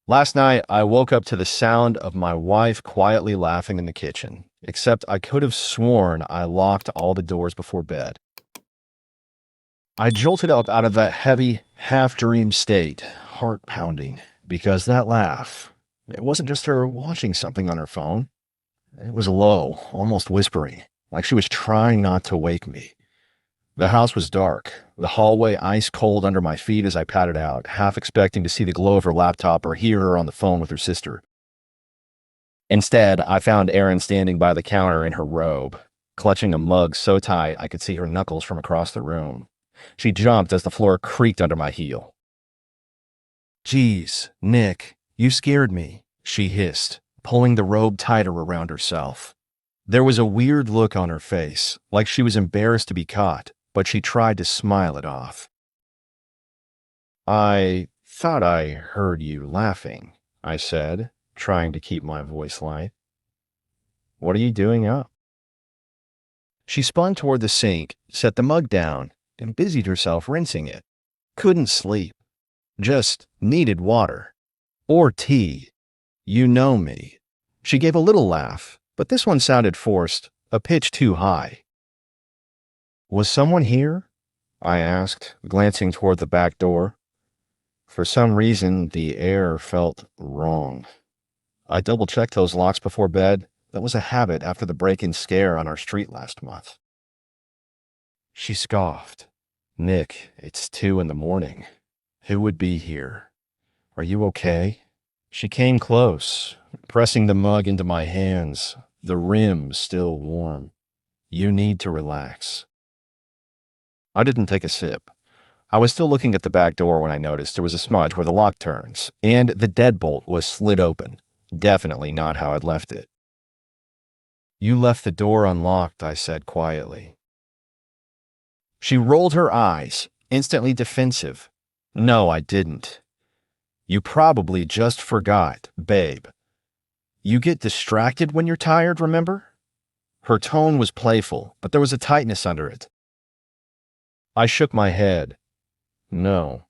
Last night, I woke up to the sound of my wife quietly laughing in the kitchen, except I could have sworn I locked all the doors before bed. I jolted up out of that heavy, half-dream state, heart pounding, because that laugh, it wasn't just her watching something on her phone. It was low, almost whispering, like she was trying not to wake me. The house was dark, the hallway ice cold under my feet as I patted out, half expecting to see the glow of her laptop or hear her on the phone with her sister. Instead, I found Erin standing by the counter in her robe, clutching a mug so tight I could see her knuckles from across the room. She jumped as the floor creaked under my heel. "Geez, Nick, you scared me," she hissed, pulling the robe tighter around herself. There was a weird look on her face, like she was embarrassed to be caught, but she tried to smile it off. "I thought I heard you laughing," I said, trying to keep my voice light. "What are you doing up?" She spun toward the sink, set the mug down, and busied herself rinsing it. Couldn't sleep. Just needed water. Or tea. You know me. She gave a little laugh, but this one sounded forced, a pitch too high. "Was someone here?" I asked, glancing toward the back door. For some reason, the air felt wrong. I double-checked those locks before bed. That was a habit after the break-in scare on our street last month. She scoffed. "Nick, it's 2 in the morning. Who would be here? Are you okay?" She came close, pressing the mug into my hands, the rim still warm. "You need to relax." I didn't take a sip. I was still looking at the back door when I noticed there was a smudge where the lock turns, and the deadbolt was slid open. Definitely not how I'd left it. "You left the door unlocked," I said quietly. She rolled her eyes, instantly defensive. "No, I didn't." "You probably just forgot, babe. You get distracted when you're tired, remember?" Her tone was playful, but there was a tightness under it. I shook my head. "No.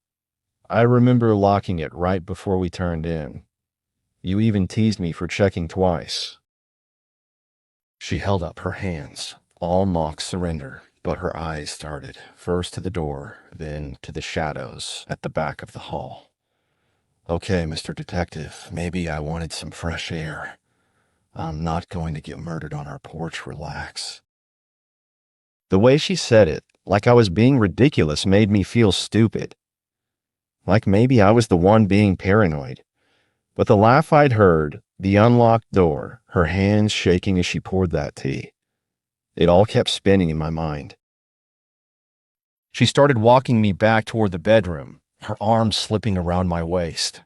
I remember locking it right before we turned in. You even teased me for checking twice." She held up her hands, all mock surrender, but her eyes started, first to the door, then to the shadows at the back of the hall. "Okay, Mr. Detective, maybe I wanted some fresh air. I'm not going to get murdered on our porch, relax." The way she said it, like I was being ridiculous, made me feel stupid. Like maybe I was the one being paranoid. But the laugh I'd heard, the unlocked door, her hands shaking as she poured that tea, it all kept spinning in my mind. She started walking me back toward the bedroom, her arms slipping around my waist.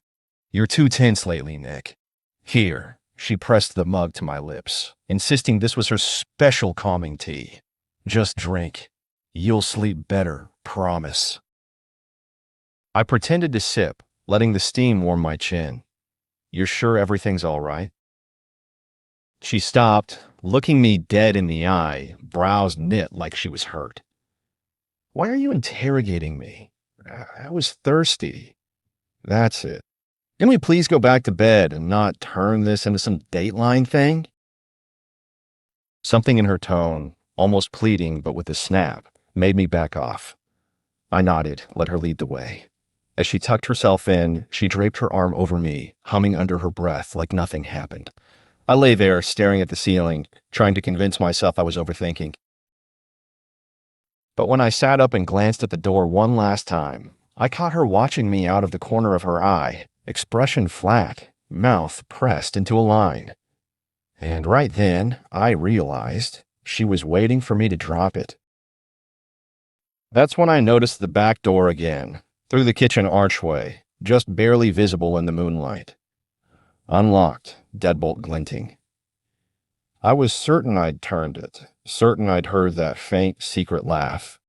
"You're too tense lately, Nick. Here." She pressed the mug to my lips, insisting this was her special calming tea. "Just drink. You'll sleep better, promise." I pretended to sip, letting the steam warm my chin. "You're sure everything's all right?" She stopped, looking me dead in the eye, brows knit like she was hurt. "Why are you interrogating me? I was thirsty. That's it. Can we please go back to bed and not turn this into some Dateline thing?" Something in her tone, almost pleading but with a snap, made me back off. I nodded, let her lead the way. As she tucked herself in, she draped her arm over me, humming under her breath like nothing happened. I lay there, staring at the ceiling, trying to convince myself I was overthinking. But when I sat up and glanced at the door one last time, I caught her watching me out of the corner of her eye, expression flat, mouth pressed into a line. And right then, I realized she was waiting for me to drop it. That's when I noticed the back door again, through the kitchen archway, just barely visible in the moonlight. Unlocked, deadbolt glinting. I was certain I'd turned it, certain I'd heard that faint, secret laugh.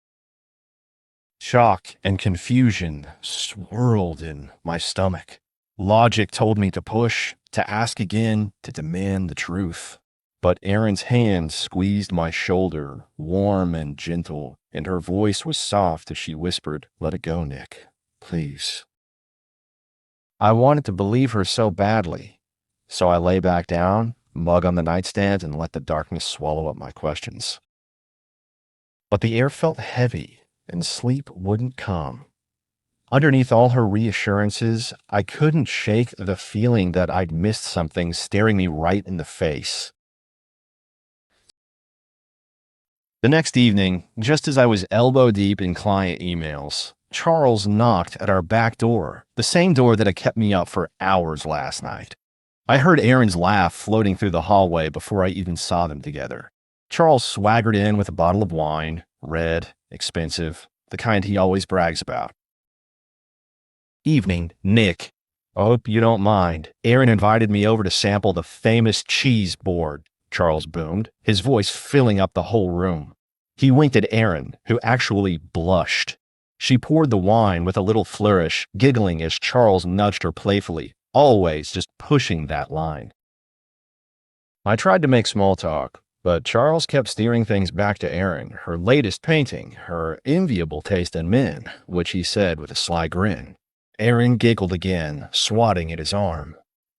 Shock and confusion swirled in my stomach. Logic told me to push, to ask again, to demand the truth. But Erin's hand squeezed my shoulder, warm and gentle, and her voice was soft as she whispered, "Let it go, Nick. Please." I wanted to believe her so badly. So I lay back down, mug on the nightstand, and let the darkness swallow up my questions. But the air felt heavy, and sleep wouldn't come. Underneath all her reassurances, I couldn't shake the feeling that I'd missed something staring me right in the face. The next evening, just as I was elbow deep in client emails, Charles knocked at our back door, the same door that had kept me up for hours last night. I heard Aaron's laugh floating through the hallway before I even saw them together. Charles swaggered in with a bottle of wine, red, expensive, the kind he always brags about. "Evening, Nick. Hope you don't mind. Aaron invited me over to sample the famous cheese board," Charles boomed, his voice filling up the whole room. He winked at Aaron, who actually blushed. She poured the wine with a little flourish, giggling as Charles nudged her playfully, always just pushing that line. I tried to make small talk, but Charles kept steering things back to Aaron, her latest painting, her enviable taste in men, which he said with a sly grin. Aaron giggled again, swatting at his arm.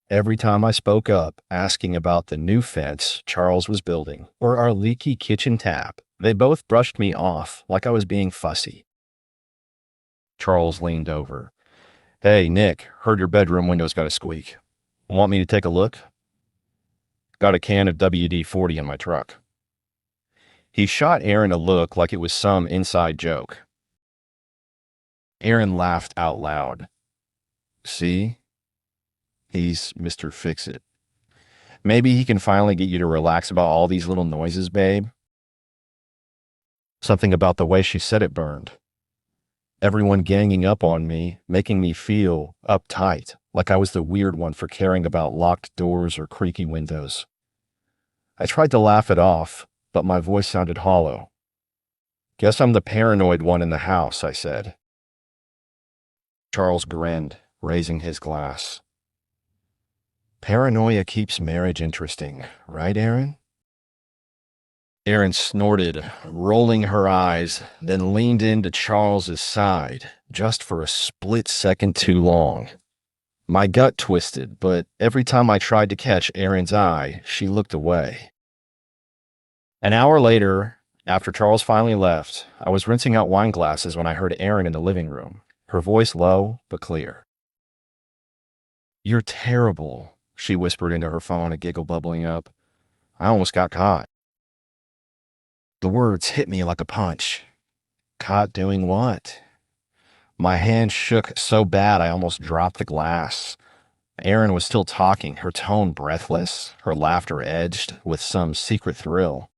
Every time I spoke up, asking about the new fence Charles was building or our leaky kitchen tap, they both brushed me off like I was being fussy. Charles leaned over. "Hey, Nick, heard your bedroom window's got a squeak. Want me to take a look? Got a can of WD-40 in my truck." He shot Aaron a look like it was some inside joke. Aaron laughed out loud. "See? He's Mr. Fix-It. Maybe he can finally get you to relax about all these little noises, babe." Something about the way she said it burned. Everyone ganging up on me, making me feel uptight, like I was the weird one for caring about locked doors or creaky windows. I tried to laugh it off, but my voice sounded hollow. "Guess I'm the paranoid one in the house," I said. Charles grinned, raising his glass. "Paranoia keeps marriage interesting, right, Aaron?" Aaron snorted, rolling her eyes, then leaned into Charles's side, just for a split second too long. My gut twisted, but every time I tried to catch Aaron's eye, she looked away. An hour later, after Charles finally left, I was rinsing out wine glasses when I heard Aaron in the living room, her voice low but clear. "You're terrible," she whispered into her phone, a giggle bubbling up. I almost got caught. The words hit me like a punch. Caught doing what? My hand shook so bad I almost dropped the glass. Erin was still talking, her tone breathless, her laughter edged with some secret thrill.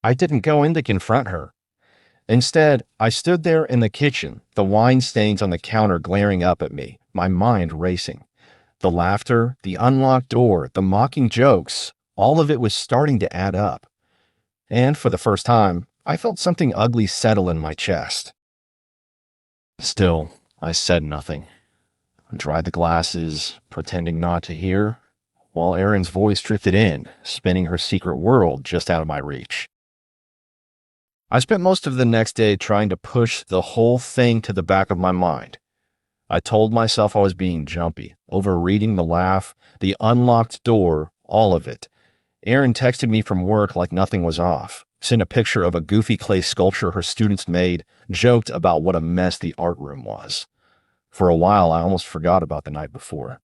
I didn't go in to confront her. Instead, I stood there in the kitchen, the wine stains on the counter glaring up at me, my mind racing. The laughter, the unlocked door, the mocking jokes, all of it was starting to add up. And for the first time, I felt something ugly settle in my chest. Still, I said nothing. Dried the glasses, pretending not to hear, while Erin's voice drifted in, spinning her secret world just out of my reach. I spent most of the next day trying to push the whole thing to the back of my mind. I told myself I was being jumpy, overreading the laugh, the unlocked door, all of it. Erin texted me from work like nothing was off, sent a picture of a goofy clay sculpture her students made, joked about what a mess the art room was. For a while, I almost forgot about the night before.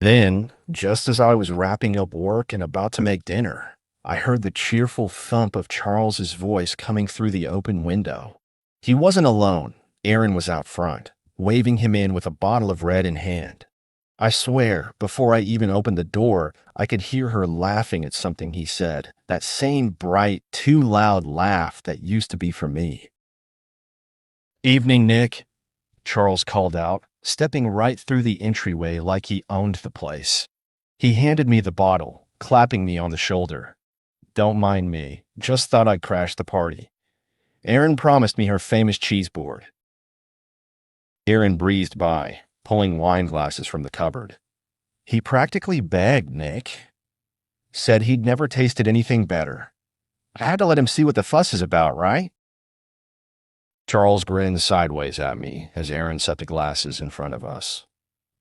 Then, just as I was wrapping up work and about to make dinner, I heard the cheerful thump of Charles's voice coming through the open window. He wasn't alone. Erin was out front, waving him in with a bottle of red in hand. I swear, before I even opened the door, I could hear her laughing at something he said, that same bright, too loud laugh that used to be for me. "Evening, Nick," Charles called out, stepping right through the entryway like he owned the place. He handed me the bottle, clapping me on the shoulder. "Don't mind me, just thought I'd crash the party. Erin promised me her famous cheese board." Erin breezed by, pulling wine glasses from the cupboard. "He practically begged, Nick. Said he'd never tasted anything better. I had to let him see what the fuss is about, right?" Charles grinned sideways at me as Aaron set the glasses in front of us.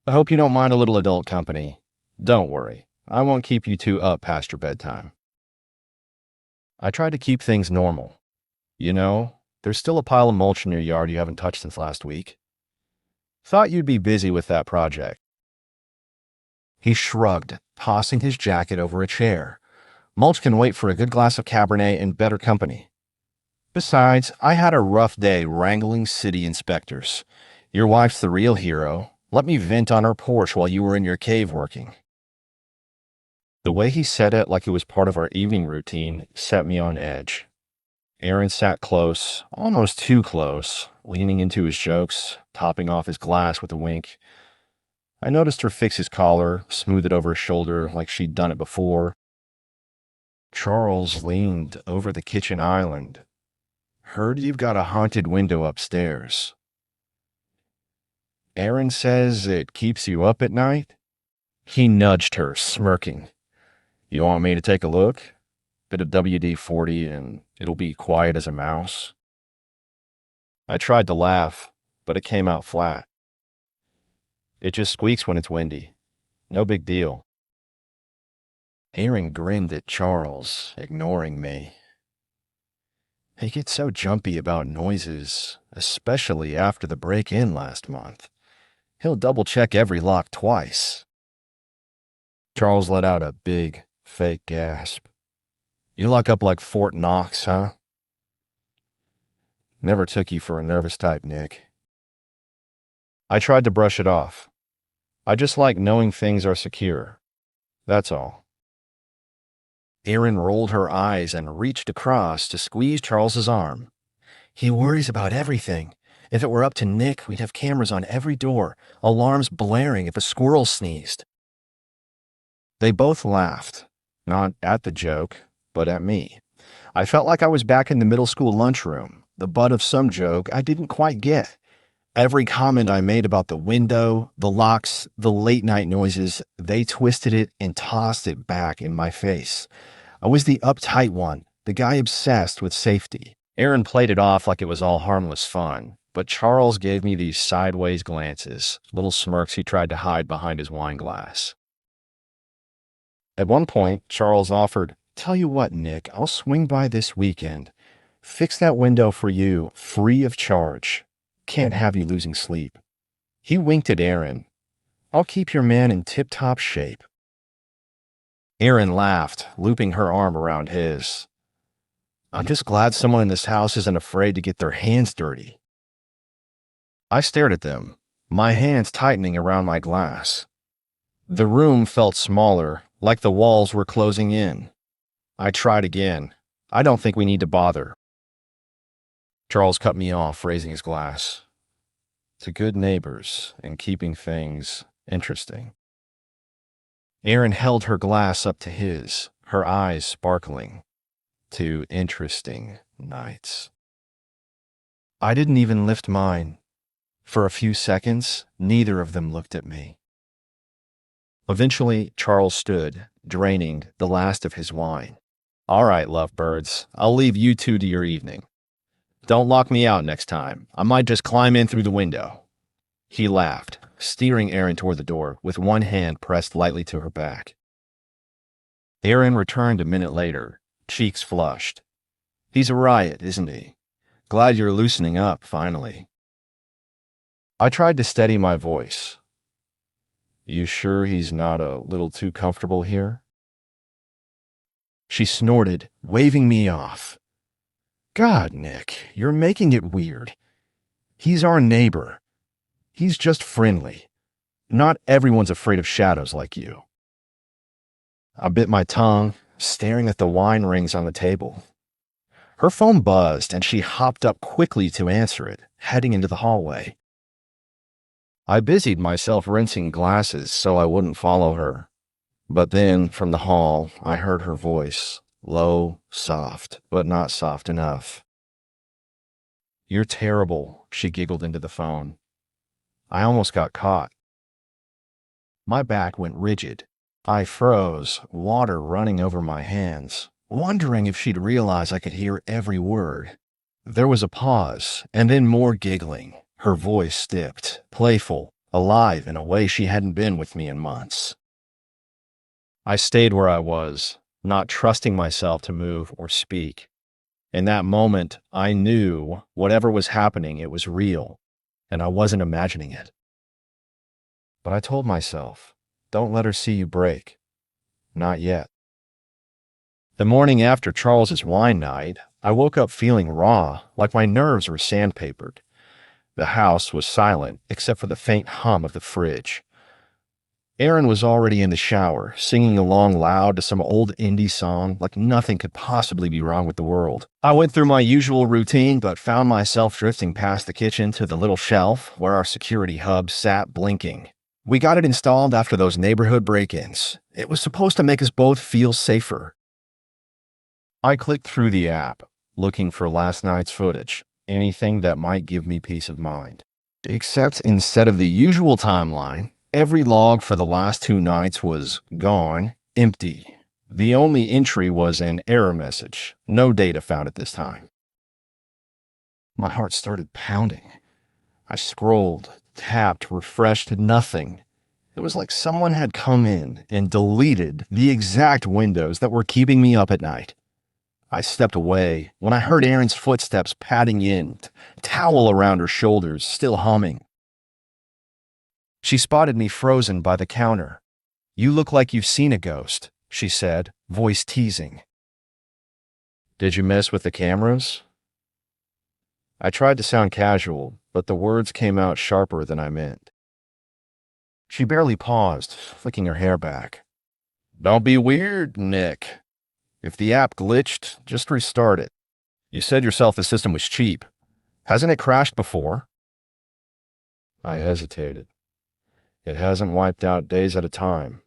I hope you don't mind a little adult company. Don't worry, I won't keep you two up past your bedtime. I tried to keep things normal. You know, there's still a pile of mulch in your yard you haven't touched since last week. Thought you'd be busy with that project. He shrugged, tossing his jacket over a chair. Mulch can wait for a good glass of Cabernet and better company. Besides, I had a rough day wrangling city inspectors. Your wife's the real hero. Let me vent on her porch while you were in your cave working. The way he said it like it was part of our evening routine set me on edge. Aaron sat close, almost too close, leaning into his jokes, topping off his glass with a wink. I noticed her fix his collar, smooth it over his shoulder like she'd done it before. Charles leaned over the kitchen island. Heard you've got a haunted window upstairs. Aaron says it keeps you up at night? He nudged her, smirking. You want me to take a look? Bit of WD-40 and it'll be quiet as a mouse. I tried to laugh, but it came out flat. It just squeaks when it's windy. No big deal. Aaron grinned at Charles, ignoring me. He gets so jumpy about noises, especially after the break-in last month. He'll double-check every lock twice. Charles let out a big, fake gasp. You lock up like Fort Knox, huh? Never took you for a nervous type, Nick. I tried to brush it off. I just like knowing things are secure. That's all. Erin rolled her eyes and reached across to squeeze Charles's arm. He worries about everything. If it were up to Nick, we'd have cameras on every door, alarms blaring if a squirrel sneezed. They both laughed, not at the joke, but at me. I felt like I was back in the middle school lunchroom, the butt of some joke I didn't quite get. Every comment I made about the window, the locks, the late-night noises, they twisted it and tossed it back in my face. I was the uptight one, the guy obsessed with safety. Aaron played it off like it was all harmless fun, but Charles gave me these sideways glances, little smirks he tried to hide behind his wine glass. At one point, Charles offered, "Tell you what, Nick, I'll swing by this weekend. Fix that window for you, free of charge. Can't have you losing sleep." He winked at Aaron. "I'll keep your man in tip-top shape." Aaron laughed, looping her arm around his. "I'm just glad someone in this house isn't afraid to get their hands dirty." I stared at them, my hands tightening around my glass. The room felt smaller, like the walls were closing in. I tried again. "I don't think we need to bother." Charles cut me off, raising his glass. To good neighbors and keeping things interesting. Aaron held her glass up to his, her eyes sparkling. To interesting nights. I didn't even lift mine. For a few seconds, neither of them looked at me. Eventually, Charles stood, draining the last of his wine. "All right, lovebirds, I'll leave you two to your evening. Don't lock me out next time. I might just climb in through the window." He laughed, steering Aaron toward the door, with one hand pressed lightly to her back. Aaron returned a minute later, cheeks flushed. "He's a riot, isn't he? Glad you're loosening up, finally." I tried to steady my voice. "You sure he's not a little too comfortable here?" She snorted, waving me off. "God, Nick, you're making it weird. He's our neighbor. He's just friendly. Not everyone's afraid of shadows like you." I bit my tongue, staring at the wine rings on the table. Her phone buzzed, and she hopped up quickly to answer it, heading into the hallway. I busied myself rinsing glasses so I wouldn't follow her. But then, from the hall, I heard her voice, low, soft, but not soft enough. "You're terrible," she giggled into the phone. I almost got caught. My back went rigid. I froze, water running over my hands, wondering if she'd realize I could hear every word. There was a pause, and then more giggling. Her voice dipped, playful, alive in a way she hadn't been with me in months. I stayed where I was, not trusting myself to move or speak. In that moment, I knew whatever was happening, it was real, and I wasn't imagining it. But I told myself, don't let her see you break. Not yet. The morning after Charles's wine night, I woke up feeling raw, like my nerves were sandpapered. The house was silent, except for the faint hum of the fridge. Aaron was already in the shower, singing along loud to some old indie song like nothing could possibly be wrong with the world. I went through my usual routine, but found myself drifting past the kitchen to the little shelf where our security hub sat blinking. We got it installed after those neighborhood break-ins. It was supposed to make us both feel safer. I clicked through the app, looking for last night's footage, anything that might give me peace of mind. Except instead of the usual timeline, every log for the last 2 nights was gone, empty. The only entry was an error message. No data found at this time. My heart started pounding. I scrolled, tapped, refreshed, nothing. It was like someone had come in and deleted the exact windows that were keeping me up at night. I stepped away when I heard Erin's footsteps padding in, towel around her shoulders, still humming. She spotted me frozen by the counter. "You look like you've seen a ghost," she said, voice teasing. "Did you mess with the cameras?" I tried to sound casual, but the words came out sharper than I meant. She barely paused, flicking her hair back. "Don't be weird, Nick. If the app glitched, just restart it. You said yourself the system was cheap. Hasn't it crashed before?" I hesitated. It hasn't wiped out days at a time.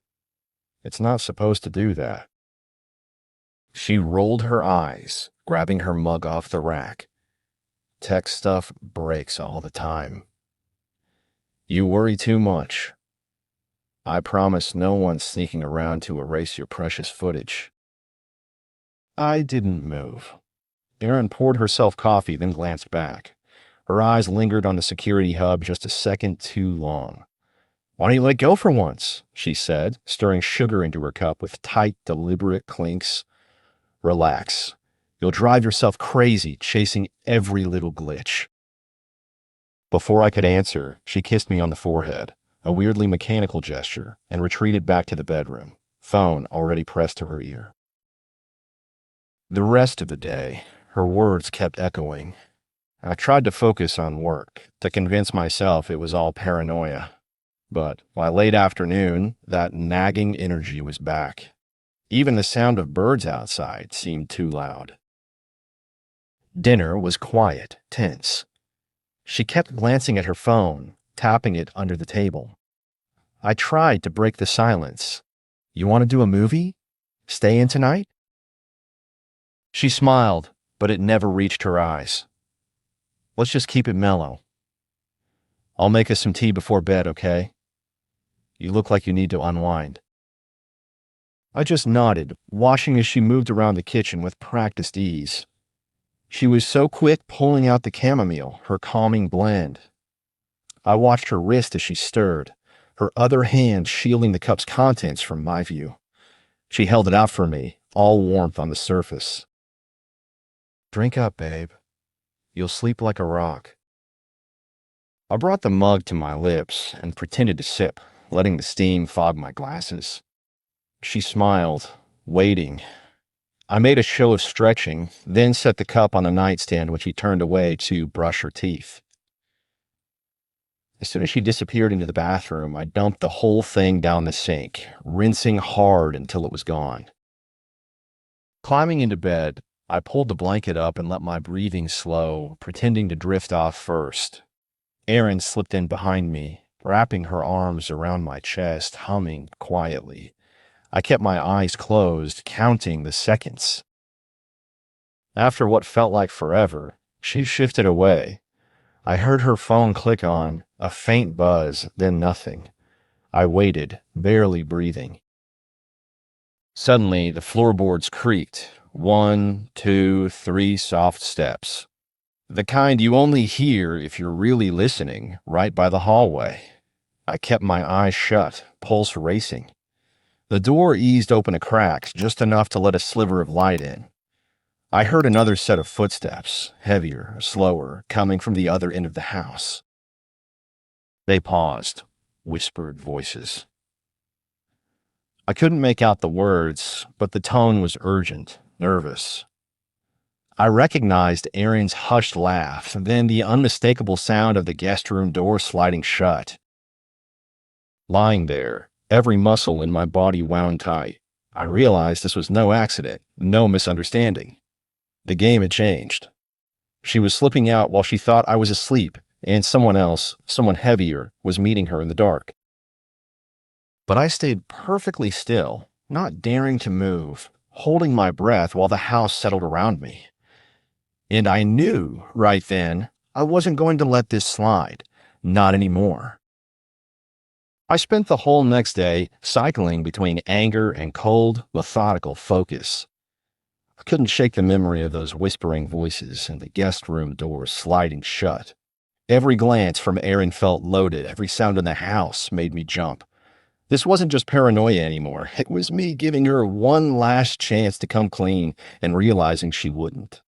It's not supposed to do that. She rolled her eyes, grabbing her mug off the rack. Tech stuff breaks all the time. You worry too much. I promise no one's sneaking around to erase your precious footage. I didn't move. Erin poured herself coffee, then glanced back. Her eyes lingered on the security hub just a second too long. "Why don't you let go for once?" she said, stirring sugar into her cup with tight, deliberate clinks. "Relax. You'll drive yourself crazy chasing every little glitch." Before I could answer, she kissed me on the forehead, a weirdly mechanical gesture, and retreated back to the bedroom, phone already pressed to her ear. The rest of the day, her words kept echoing. I tried to focus on work, to convince myself it was all paranoia. But by late afternoon, that nagging energy was back. Even the sound of birds outside seemed too loud. Dinner was quiet, tense. She kept glancing at her phone, tapping it under the table. I tried to break the silence. "You want to do a movie? Stay in tonight?" She smiled, but it never reached her eyes. "Let's just keep it mellow. I'll make us some tea before bed, okay? You look like you need to unwind." I just nodded, watching as she moved around the kitchen with practiced ease. She was so quick pulling out the chamomile, her calming blend. I watched her wrist as she stirred, her other hand shielding the cup's contents from my view. She held it out for me, all warmth on the surface. "Drink up, babe. You'll sleep like a rock." I brought the mug to my lips and pretended to sip, letting the steam fog my glasses. She smiled, waiting. I made a show of stretching, then set the cup on the nightstand when she turned away to brush her teeth. As soon as she disappeared into the bathroom, I dumped the whole thing down the sink, rinsing hard until it was gone. Climbing into bed, I pulled the blanket up and let my breathing slow, pretending to drift off first. Erin slipped in behind me, wrapping her arms around my chest, humming quietly. I kept my eyes closed, counting the seconds. After what felt like forever, she shifted away. I heard her phone click on, a faint buzz, then nothing. I waited, barely breathing. Suddenly, the floorboards creaked. 1, 2, 3 soft steps. The kind you only hear if you're really listening, right by the hallway. I kept my eyes shut, pulse racing. The door eased open a crack, just enough to let a sliver of light in. I heard another set of footsteps, heavier, slower, coming from the other end of the house. They paused, whispered voices. I couldn't make out the words, but the tone was urgent, nervous. I recognized Aaron's hushed laugh, and then the unmistakable sound of the guest room door sliding shut. Lying there, every muscle in my body wound tight, I realized this was no accident, no misunderstanding. The game had changed. She was slipping out while she thought I was asleep, and someone else, someone heavier, was meeting her in the dark. But I stayed perfectly still, not daring to move, holding my breath while the house settled around me. And I knew, right then, I wasn't going to let this slide. Not anymore. I spent the whole next day cycling between anger and cold, methodical focus. I couldn't shake the memory of those whispering voices and the guest room doors sliding shut. Every glance from Aaron felt loaded. Every sound in the house made me jump. This wasn't just paranoia anymore. It was me giving her one last chance to come clean and realizing she wouldn't.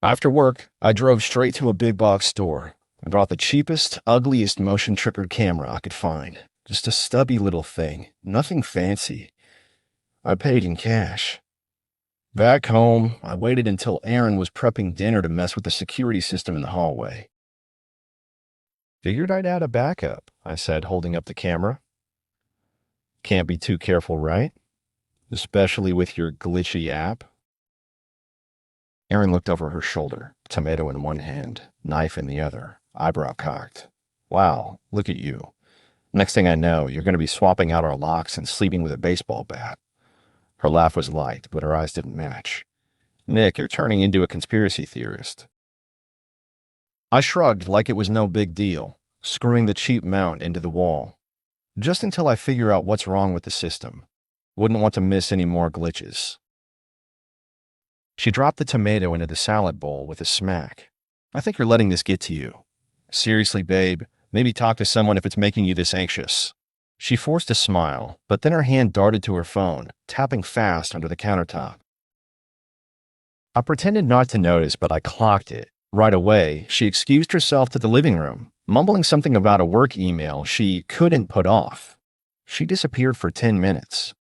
After work, I drove straight to a big box store. I bought the cheapest, ugliest motion triggered camera I could find. Just a stubby little thing, nothing fancy. I paid in cash. Back home, I waited until Aaron was prepping dinner to mess with the security system in the hallway. Figured I'd add a backup, I said, holding up the camera. Can't be too careful, right? Especially with your glitchy app. Aaron looked over her shoulder, tomato in one hand, knife in the other, eyebrow cocked. Wow, look at you. Next thing I know, you're going to be swapping out our locks and sleeping with a baseball bat. Her laugh was light, but her eyes didn't match. Nick, you're turning into a conspiracy theorist. I shrugged like it was no big deal, screwing the cheap mount into the wall. Just until I figure out what's wrong with the system. Wouldn't want to miss any more glitches. She dropped the tomato into the salad bowl with a smack. I think you're letting this get to you. Seriously, babe, maybe talk to someone if it's making you this anxious. She forced a smile, but then her hand darted to her phone, tapping fast under the countertop. I pretended not to notice, but I clocked it. Right away, she excused herself to the living room, mumbling something about a work email she couldn't put off. She disappeared for 10 minutes.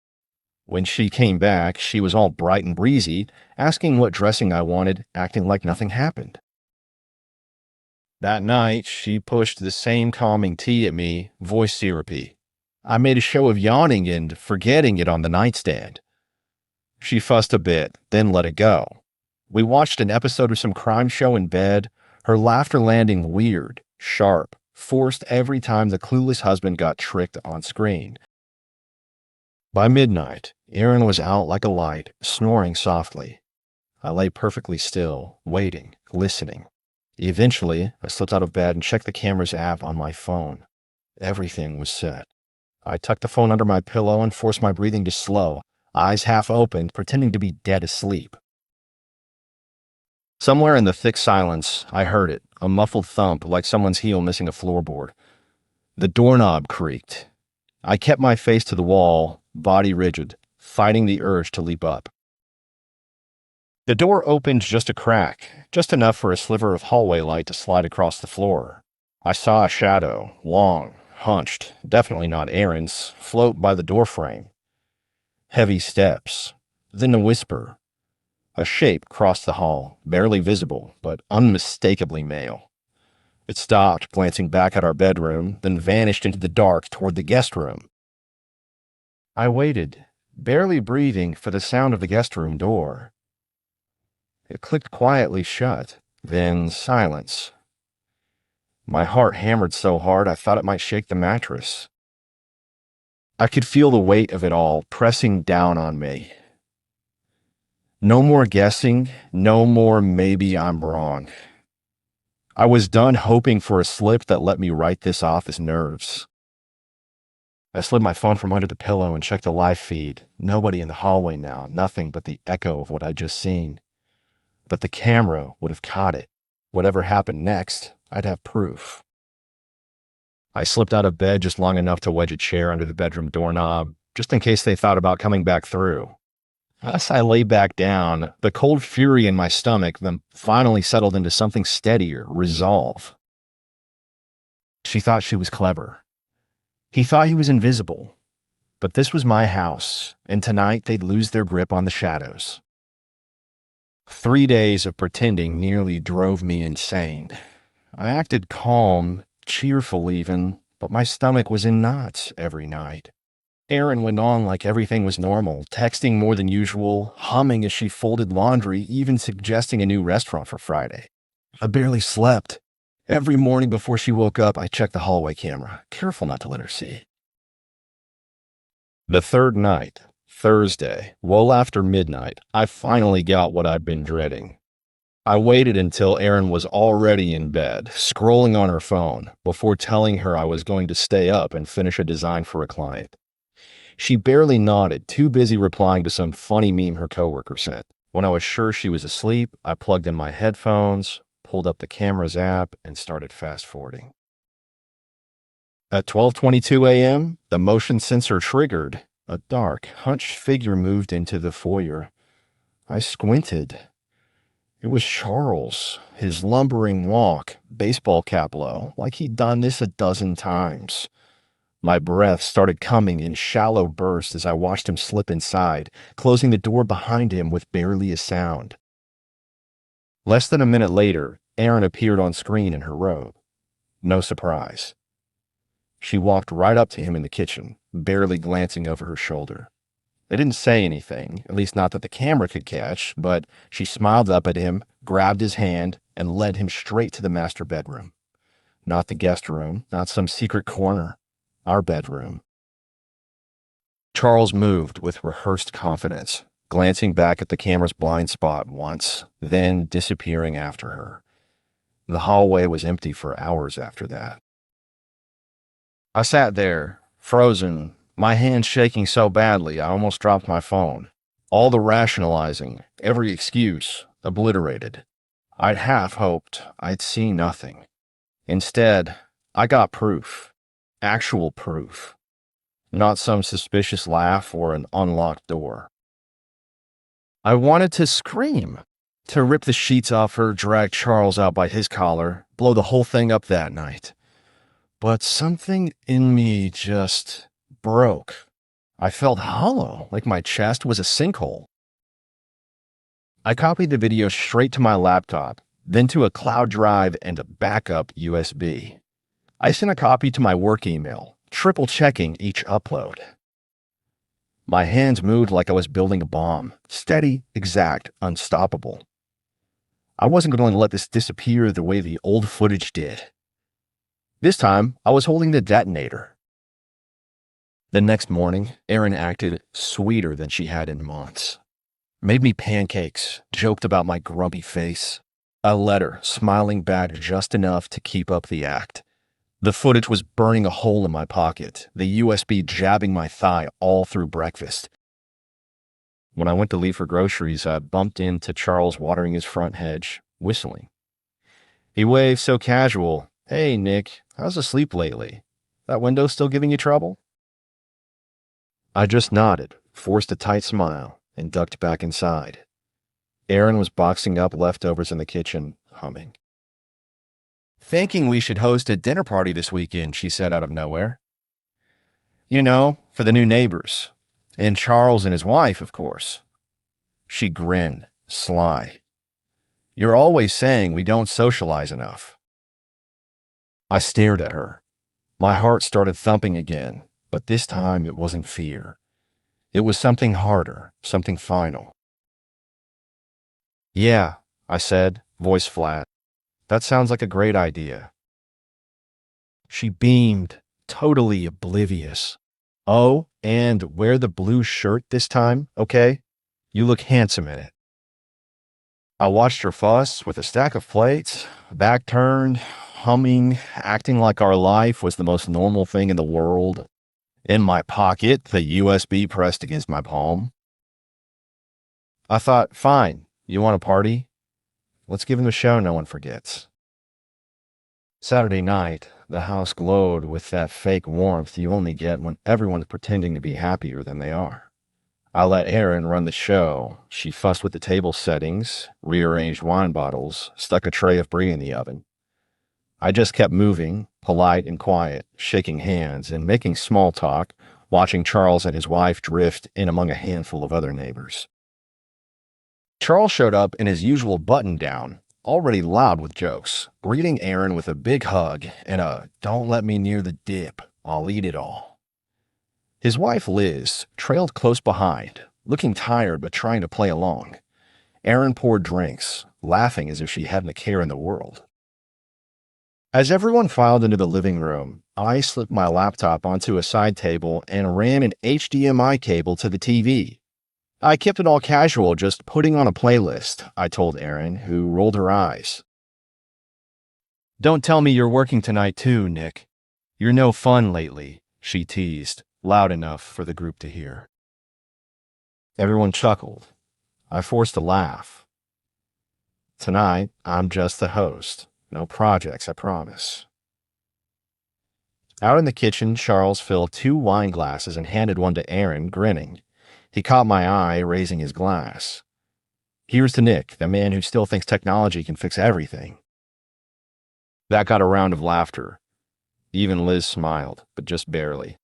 When she came back, she was all bright and breezy, asking what dressing I wanted, acting like nothing happened. That night, she pushed the same calming tea at me, voice syrupy. I made a show of yawning and forgetting it on the nightstand. She fussed a bit, then let it go. We watched an episode of some crime show in bed, her laughter landing weird, sharp, forced every time the clueless husband got tricked on screen. By midnight, Aaron was out like a light, snoring softly. I lay perfectly still, waiting, listening. Eventually, I slipped out of bed and checked the camera's app on my phone. Everything was set. I tucked the phone under my pillow and forced my breathing to slow, eyes half open, pretending to be dead asleep. Somewhere in the thick silence, I heard it, a muffled thump like someone's heel missing a floorboard. The doorknob creaked. I kept my face to the wall, body rigid, fighting the urge to leap up. The door opened just a crack, just enough for a sliver of hallway light to slide across the floor. I saw a shadow, long, hunched, definitely not Aaron's, float by the doorframe. Heavy steps, then a whisper. A shape crossed the hall, barely visible, but unmistakably male. It stopped, glancing back at our bedroom, then vanished into the dark toward the guest room. I waited, barely breathing, for the sound of the guest room door. It clicked quietly shut, then silence. My heart hammered so hard I thought it might shake the mattress. I could feel the weight of it all pressing down on me. No more guessing, no more maybe I'm wrong. I was done hoping for a slip that let me write this off as nerves. I slid my phone from under the pillow and checked the live feed. Nobody in the hallway now, nothing but the echo of what I'd just seen. but the camera would have caught it. Whatever happened next, I'd have proof. I slipped out of bed just long enough to wedge a chair under the bedroom doorknob, just in case they thought about coming back through. As I lay back down, the cold fury in my stomach then finally settled into something steadier, resolve. She thought she was clever. He thought he was invisible. But this was my house, and tonight they'd lose their grip on the shadows. 3 days of pretending nearly drove me insane. I acted calm, cheerful even, but my stomach was in knots every night. Erin went on like everything was normal, texting more than usual, humming as she folded laundry, even suggesting a new restaurant for Friday. I barely slept. Every morning before she woke up, I checked the hallway camera, careful not to let her see. The third night, Thursday, well after midnight, I finally got what I'd been dreading. I waited until Erin was already in bed, scrolling on her phone, before telling her I was going to stay up and finish a design for a client. She barely nodded, too busy replying to some funny meme her coworker sent. When I was sure she was asleep, I plugged in my headphones, pulled up the camera's app, and started fast-forwarding. At 12:22 a.m., the motion sensor triggered. A dark, hunched figure moved into the foyer. I squinted. It was Charles, his lumbering walk, baseball cap low, like he'd done this a dozen times. My breath started coming in shallow bursts as I watched him slip inside, closing the door behind him with barely a sound. Less than a minute later, Erin appeared on screen in her robe. No surprise. She walked right up to him in the kitchen, barely glancing over her shoulder. They didn't say anything, at least not that the camera could catch, but she smiled up at him, grabbed his hand, and led him straight to the master bedroom. Not the guest room, not some secret corner. Our bedroom. Charles moved with rehearsed confidence, glancing back at the camera's blind spot once, then disappearing after her. The hallway was empty for hours after that. I sat there, frozen, my hands shaking so badly I almost dropped my phone. All the rationalizing, every excuse, obliterated. I'd half hoped I'd see nothing. Instead, I got proof. Actual proof. Not some suspicious laugh or an unlocked door. I wanted to scream, to rip the sheets off her, drag Charles out by his collar, blow the whole thing up that night. But something in me just broke. I felt hollow, like my chest was a sinkhole. I copied the video straight to my laptop, then to a cloud drive and a backup USB. I sent a copy to my work email, triple checking each upload. My hands moved like I was building a bomb, steady, exact, unstoppable. I wasn't going to let this disappear the way the old footage did. This time, I was holding the detonator. The next morning, Erin acted sweeter than she had in months. Made me pancakes, joked about my grumpy face. A letter, smiling back just enough to keep up the act. The footage was burning a hole in my pocket, the USB jabbing my thigh all through breakfast. When I went to leave for groceries, I bumped into Charles watering his front hedge, whistling. He waved so casual. "Hey, Nick, how's the sleep lately? That window still giving you trouble?" I just nodded, forced a tight smile, and ducked back inside. Erin was boxing up leftovers in the kitchen, humming. "Thinking we should host a dinner party this weekend," she said out of nowhere. "You know, for the new neighbors. And Charles and his wife, of course." She grinned, sly. "You're always saying we don't socialize enough." I stared at her. My heart started thumping again, but this time it wasn't fear. It was something harder, something final. "Yeah," I said, voice flat. "That sounds like a great idea." She beamed, totally oblivious. "Oh, and wear the blue shirt this time, okay? You look handsome in it." I watched her fuss with a stack of plates, back turned, humming, acting like our life was the most normal thing in the world. In my pocket, the USB pressed against my palm. I thought, fine, you want a party? Let's give him a show no one forgets. Saturday night, the house glowed with that fake warmth you only get when everyone's pretending to be happier than they are. I let Erin run the show. She fussed with the table settings, rearranged wine bottles, stuck a tray of brie in the oven. I just kept moving, polite and quiet, shaking hands and making small talk, watching Charles and his wife drift in among a handful of other neighbors. Charles showed up in his usual button-down, already loud with jokes, greeting Erin with a big hug and a "don't let me near the dip, I'll eat it all." His wife, Liz, trailed close behind, looking tired but trying to play along. Erin poured drinks, laughing as if she hadn't a care in the world. As everyone filed into the living room, I slipped my laptop onto a side table and ran an HDMI cable to the TV. I kept it all casual, just putting on a playlist, I told Erin, who rolled her eyes. "Don't tell me you're working tonight too, Nick. You're no fun lately," she teased, loud enough for the group to hear. Everyone chuckled. I forced a laugh. Tonight, I'm just the host. No projects, I promise. Out in the kitchen, Charles filled 2 wine glasses and handed one to Erin, grinning. He caught my eye, raising his glass. "Here's to Nick, the man who still thinks technology can fix everything." That got a round of laughter. Even Liz smiled, but just barely.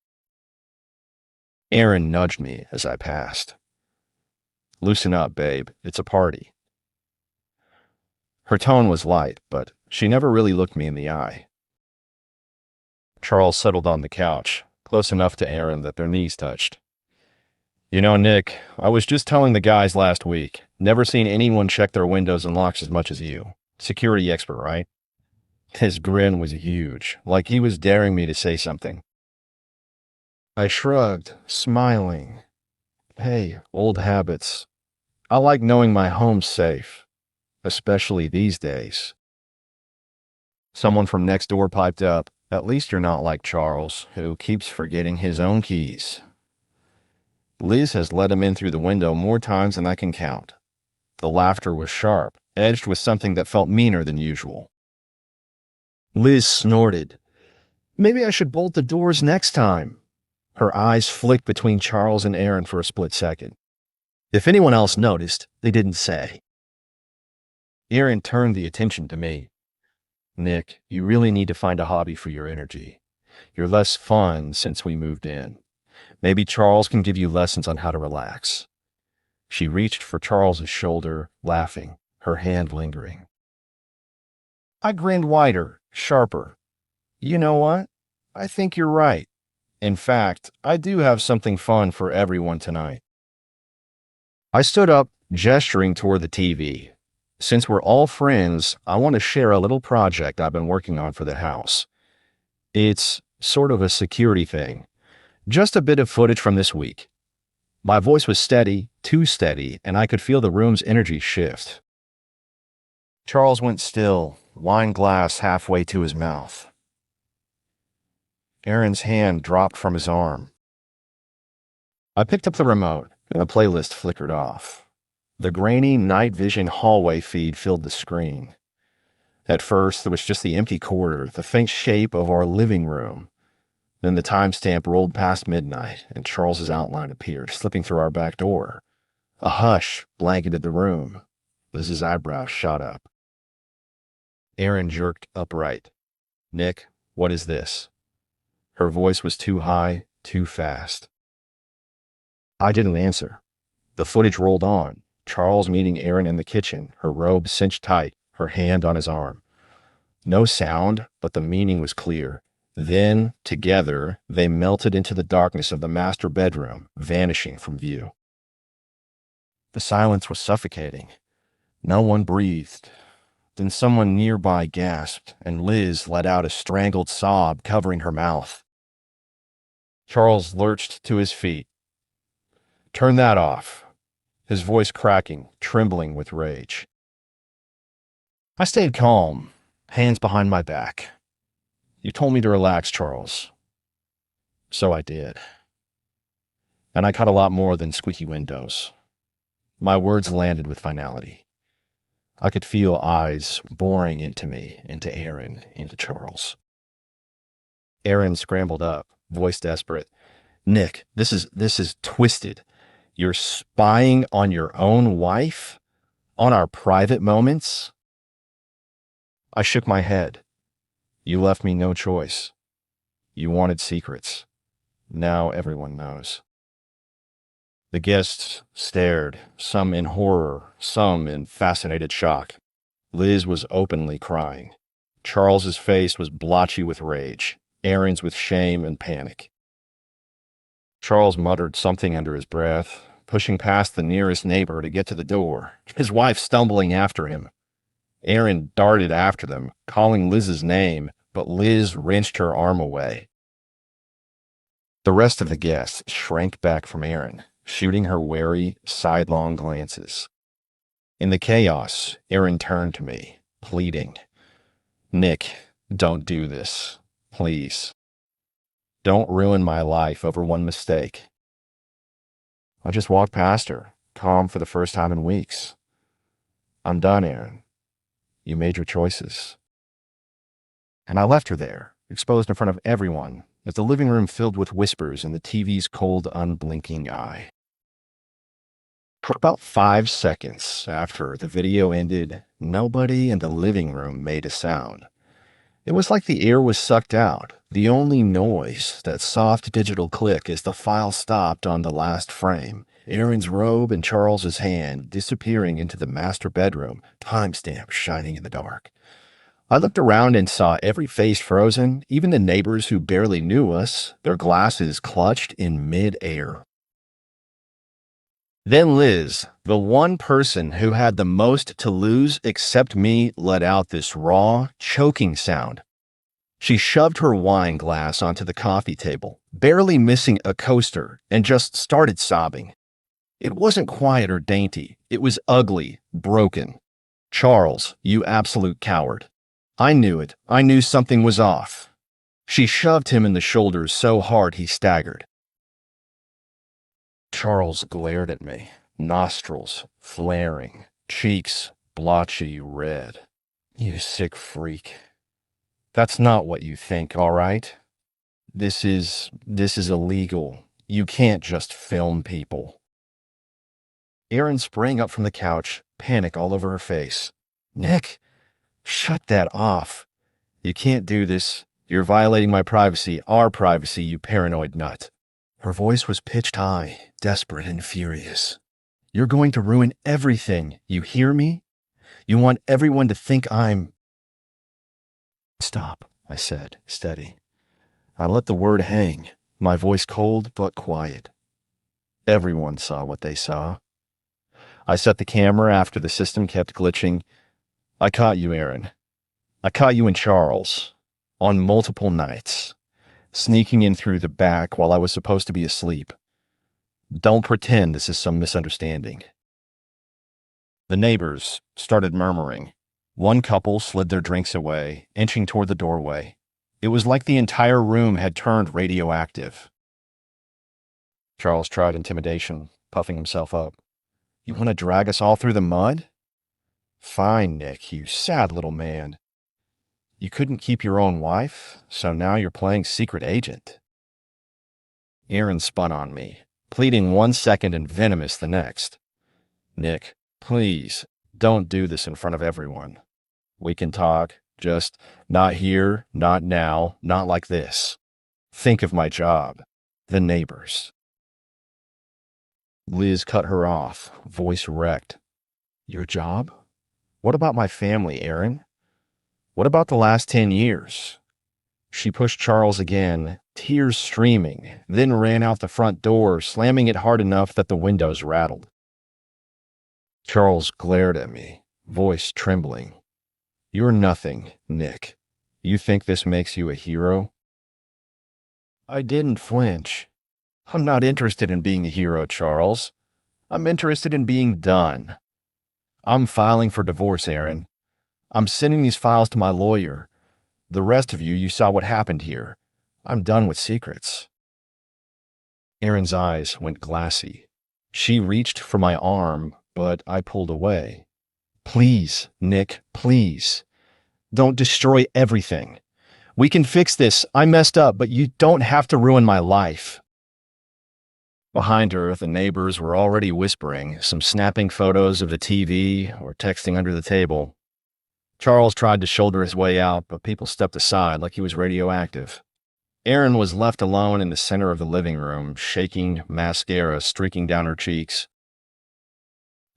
Erin nudged me as I passed. "Loosen up, babe. It's a party." Her tone was light, but she never really looked me in the eye. Charles settled on the couch, close enough to Erin that their knees touched. "You know, Nick, I was just telling the guys last week, never seen anyone check their windows and locks as much as you. Security expert, right?" His grin was huge, like he was daring me to say something. I shrugged, smiling. Hey, old habits. I like knowing my home's safe, especially these days. Someone from next door piped up, "At least you're not like Charles, who keeps forgetting his own keys." Liz has let him in through the window more times than I can count. The laughter was sharp, edged with something that felt meaner than usual. Liz snorted. "Maybe I should bolt the doors next time." Her eyes flicked between Charles and Erin for a split second. If anyone else noticed, they didn't say. Erin turned the attention to me. "Nick, you really need to find a hobby for your energy. You're less fun since we moved in. Maybe Charles can give you lessons on how to relax." She reached for Charles's shoulder, laughing, her hand lingering. I grinned wider, sharper. "You know what? I think you're right. In fact, I do have something fun for everyone tonight." I stood up, gesturing toward the TV. Since we're all friends, I want to share a little project I've been working on for the house. It's sort of a security thing. Just a bit of footage from this week. My voice was steady, too steady, and I could feel the room's energy shift. Charles went still, wine glass halfway to his mouth. Erin's hand dropped from his arm. I picked up the remote, and the playlist flickered off. The grainy night vision hallway feed filled the screen. At first, there was just the empty corridor, the faint shape of our living room. Then the timestamp rolled past midnight, and Charles's outline appeared, slipping through our back door. A hush blanketed the room. Liz's eyebrows shot up. Erin jerked upright. "Nick, what is this?" Her voice was too high, too fast. I didn't answer. The footage rolled on. Charles meeting Erin in the kitchen, her robe cinched tight, her hand on his arm. No sound, but the meaning was clear. Then, together, they melted into the darkness of the master bedroom, vanishing from view. The silence was suffocating. No one breathed. Then someone nearby gasped, and Liz let out a strangled sob covering her mouth. Charles lurched to his feet. "Turn that off," his voice cracking, trembling with rage. I stayed calm, hands behind my back. "You told me to relax, Charles." So I did. And I cut a lot more than squeaky windows. My words landed with finality. I could feel eyes boring into me, into Aaron, into Charles. Aaron scrambled up, voice desperate. Nick, this is twisted. You're spying on your own wife? On our private moments? I shook my head. You left me no choice. You wanted secrets. Now everyone knows. The guests stared, some in horror, some in fascinated shock. Liz was openly crying. Charles's face was blotchy with rage, Aaron's with shame and panic. Charles muttered something under his breath, pushing past the nearest neighbor to get to the door, his wife stumbling after him. Aaron darted after them, calling Liz's name, but Liz wrenched her arm away. The rest of the guests shrank back from Aaron, shooting her wary, sidelong glances. In the chaos, Aaron turned to me, pleading, Nick, don't do this. Please. Don't ruin my life over one mistake. I just walked past her, calm for the first time in weeks. I'm done, Aaron. You made your choices. And I left her there, exposed in front of everyone, as the living room filled with whispers and the TV's cold, unblinking eye. For about 5 seconds after the video ended, nobody in the living room made a sound. It was like the air was sucked out, the only noise, that soft digital click as the file stopped on the last frame, Aaron's robe and Charles's hand disappearing into the master bedroom, timestamp shining in the dark. I looked around and saw every face frozen, even the neighbors who barely knew us, their glasses clutched in mid-air. Then Liz, the one person who had the most to lose except me, let out this raw, choking sound. She shoved her wine glass onto the coffee table, barely missing a coaster, and just started sobbing. It wasn't quiet or dainty. It was ugly, broken. Charles, you absolute coward. I knew it. I knew something was off. She shoved him in the shoulders so hard he staggered. Charles glared at me, nostrils flaring, cheeks blotchy red. You sick freak. That's not what you think, all right? This is illegal. You can't just film people. Erin sprang up from the couch, panic all over her face. Nick, shut that off. You can't do this. You're violating my privacy, our privacy, you paranoid nut. Her voice was pitched high, desperate and furious. You're going to ruin everything. You hear me? You want everyone to think I'm... Stop, I said, steady. I let the word hang, my voice cold but quiet. Everyone saw what they saw. I set the camera after the system kept glitching. I caught you, Aaron. I caught you and Charles. On multiple nights. Sneaking in through the back while I was supposed to be asleep. Don't pretend this is some misunderstanding. The neighbors started murmuring. One couple slid their drinks away, inching toward the doorway. It was like the entire room had turned radioactive. Charles tried intimidation, puffing himself up. You want to drag us all through the mud? Fine, Nick, you sad little man. You couldn't keep your own wife, so now you're playing secret agent. Aaron spun on me, pleading 1 second and venomous the next. Nick, please, don't do this in front of everyone. We can talk, just not here, not now, not like this. Think of my job, the neighbors. Liz cut her off, voice wrecked. Your job? What about my family, Aaron? What about the last 10 years? She pushed Charles again, tears streaming, then ran out the front door, slamming it hard enough that the windows rattled. Charles glared at me, voice trembling. You're nothing, Nick. You think this makes you a hero? I didn't flinch. I'm not interested in being a hero, Charles. I'm interested in being done. I'm filing for divorce, Aaron. I'm sending these files to my lawyer. The rest of you saw what happened here. I'm done with secrets. Erin's eyes went glassy. She reached for my arm, but I pulled away. Please, Nick, please. Don't destroy everything. We can fix this. I messed up, but you don't have to ruin my life. Behind her, the neighbors were already whispering, some snapping photos of the TV or texting under the table. Charles tried to shoulder his way out, but people stepped aside like he was radioactive. Erin was left alone in the center of the living room, shaking, mascara streaking down her cheeks.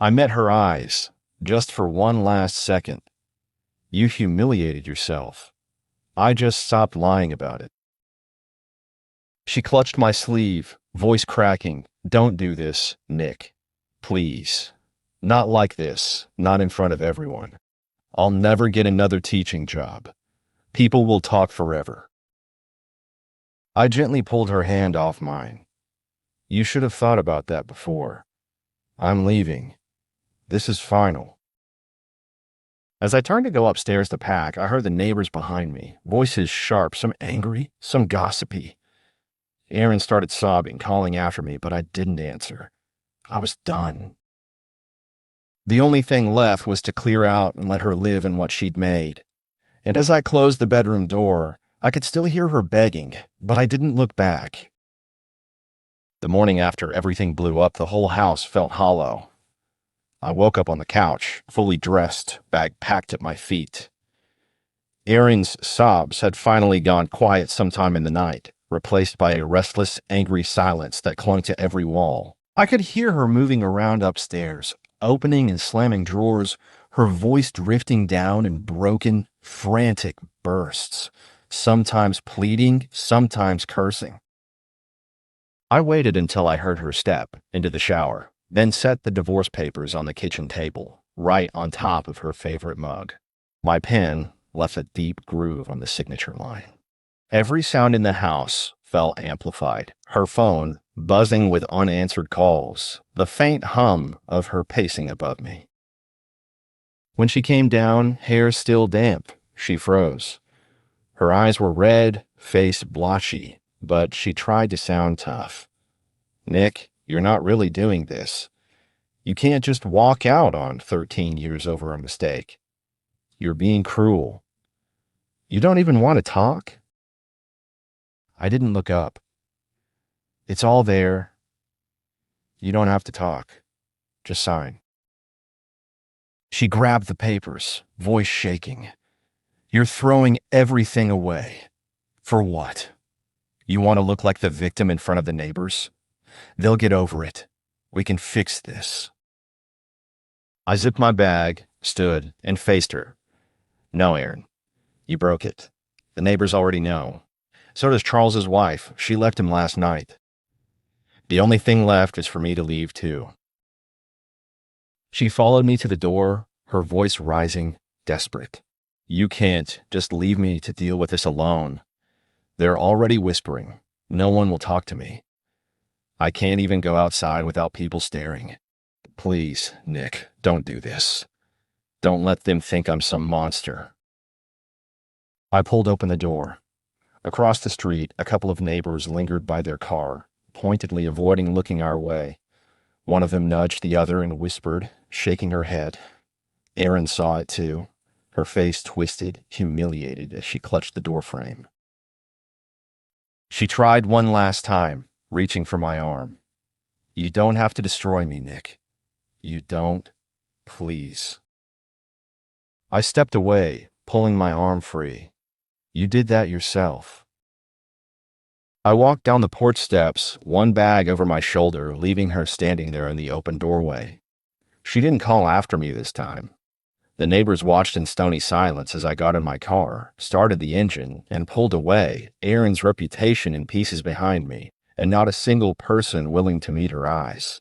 I met her eyes, just for one last second. You humiliated yourself. I just stopped lying about it. She clutched my sleeve, voice cracking. Don't do this, Nick. Please. Not like this, not in front of everyone. I'll never get another teaching job. People will talk forever. I gently pulled her hand off mine. You should have thought about that before. I'm leaving. This is final. As I turned to go upstairs to pack, I heard the neighbors behind me, voices sharp, some angry, some gossipy. Erin started sobbing, calling after me, but I didn't answer. I was done. The only thing left was to clear out and let her live in what she'd made. And as I closed the bedroom door, I could still hear her begging, but I didn't look back. The morning after everything blew up, the whole house felt hollow. I woke up on the couch, fully dressed, bag packed at my feet. Erin's sobs had finally gone quiet sometime in the night, replaced by a restless, angry silence that clung to every wall. I could hear her moving around upstairs, opening and slamming drawers, her voice drifting down in broken, frantic bursts, sometimes pleading, sometimes cursing. I waited until I heard her step into the shower, then set the divorce papers on the kitchen table, right on top of her favorite mug. My pen left a deep groove on the signature line. Every sound in the house felt amplified, her phone buzzing with unanswered calls, the faint hum of her pacing above me. When she came down, hair still damp, she froze. Her eyes were red, face blotchy, but she tried to sound tough. Nick, you're not really doing this. You can't just walk out on 13 years over a mistake. You're being cruel. You don't even want to talk? I didn't look up. It's all there. You don't have to talk. Just sign. She grabbed the papers, voice shaking. You're throwing everything away. For what? You want to look like the victim in front of the neighbors? They'll get over it. We can fix this. I zipped my bag, stood, and faced her. No, Erin. You broke it. The neighbors already know. So does Charles's wife. She left him last night. The only thing left is for me to leave too. She followed me to the door, her voice rising, desperate. You can't just leave me to deal with this alone. They're already whispering. No one will talk to me. I can't even go outside without people staring. Please, Nick, don't do this. Don't let them think I'm some monster. I pulled open the door. Across the street, a couple of neighbors lingered by their car, pointedly avoiding looking our way. One of them nudged the other and whispered, shaking her head. Erin saw it too, her face twisted, humiliated as she clutched the doorframe. She tried one last time, reaching for my arm. You don't have to destroy me, Nick. You don't. Please. I stepped away, pulling my arm free. You did that yourself. I walked down the porch steps, one bag over my shoulder, leaving her standing there in the open doorway. She didn't call after me this time. The neighbors watched in stony silence as I got in my car, started the engine, and pulled away, Erin's reputation in pieces behind me, and not a single person willing to meet her eyes.